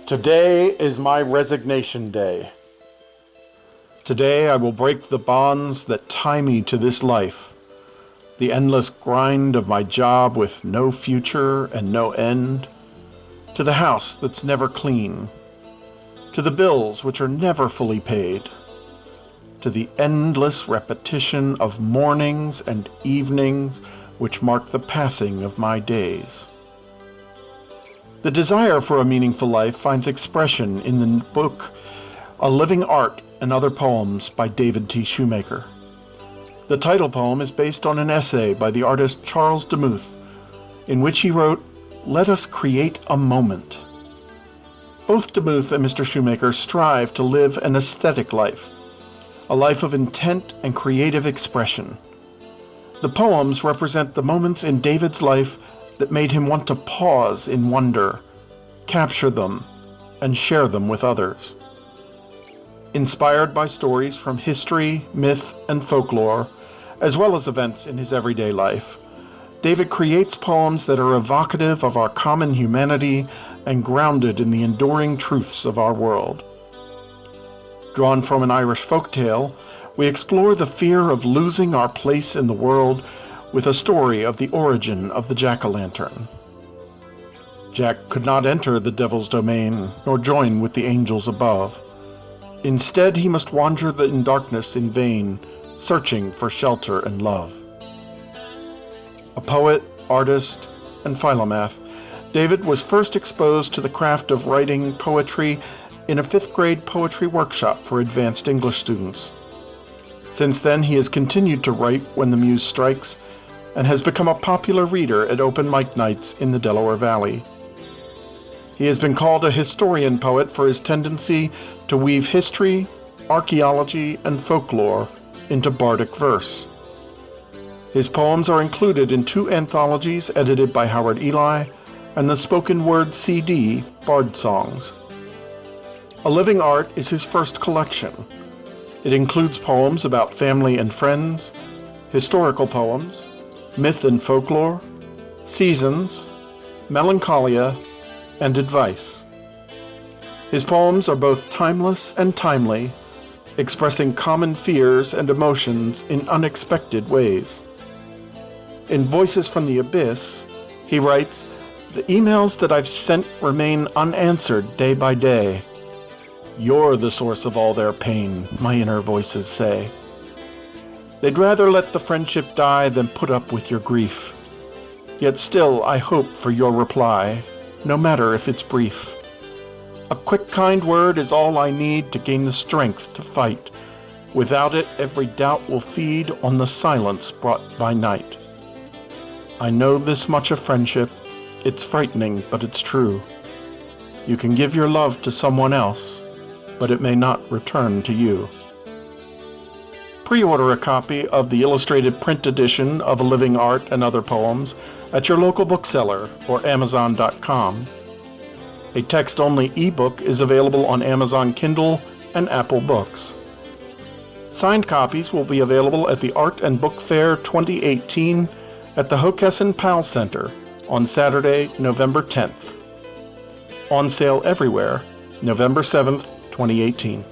Today is my resignation day. Today I will break the bonds that tie me to this life, the endless grind of my job with no future and no end, to the house that's never clean, to the bills which are never fully paid, to the endless repetition of mornings and evenings which mark the passing of my days. The desire for a meaningful life finds expression in the book A Living Art and Other Poems by David T. Shoemaker. The title poem is based on an essay by the artist Charles Demuth, in which he wrote, "Let us create a moment." Both Demuth and Mr. Shoemaker strive to live an aesthetic life, a life of intent and creative expression. The poems represent the moments in David's life that made him want to pause in wonder, capture them, and share them with others. Inspired by stories from history, myth, and folklore, as well as events in his everyday life, David creates poems that are evocative of our common humanity and grounded in the enduring truths of our world. Drawn from an Irish folktale, we explore the fear of losing our place in the world with a story of the origin of the jack-o'-lantern. Jack could not enter the devil's domain, nor join with the angels above. Instead, he must wander in darkness in vain, searching for shelter and love. A poet, artist, and philomath, David was first exposed to the craft of writing poetry in a 5th grade poetry workshop for advanced English students. Since then, he has continued to write when the muse strikes, and has become a popular reader at open mic nights in the Delaware Valley. He has been called a historian poet for his tendency to weave history, archaeology, and folklore into bardic verse. His poems are included in 2 anthologies edited by Howard Eli and the spoken word CD, Bard Songs. A Living Art is his first collection. It includes poems about family and friends, historical poems, myth and folklore, seasons, melancholia, and advice. His poems are both timeless and timely, expressing common fears and emotions in unexpected ways. In Voices from the Abyss, he writes, "The emails that I've sent remain unanswered day by day. You're the source of all their pain, my inner voices say. They'd rather let the friendship die than put up with your grief. Yet still I hope for your reply, no matter if it's brief. A quick, kind word is all I need to gain the strength to fight. Without it, every doubt will feed on the silence brought by night. I know this much of friendship. It's frightening, but it's true. You can give your love to someone else, but it may not return to you." Pre-order a copy of the illustrated print edition of A Living Art and Other Poems at your local bookseller or Amazon.com. A text-only ebook is available on Amazon Kindle and Apple Books. Signed copies will be available at the Art and Book Fair 2018 at the Hockessin Powell Center on Saturday, November 10th. On sale everywhere, November 7th, 2018.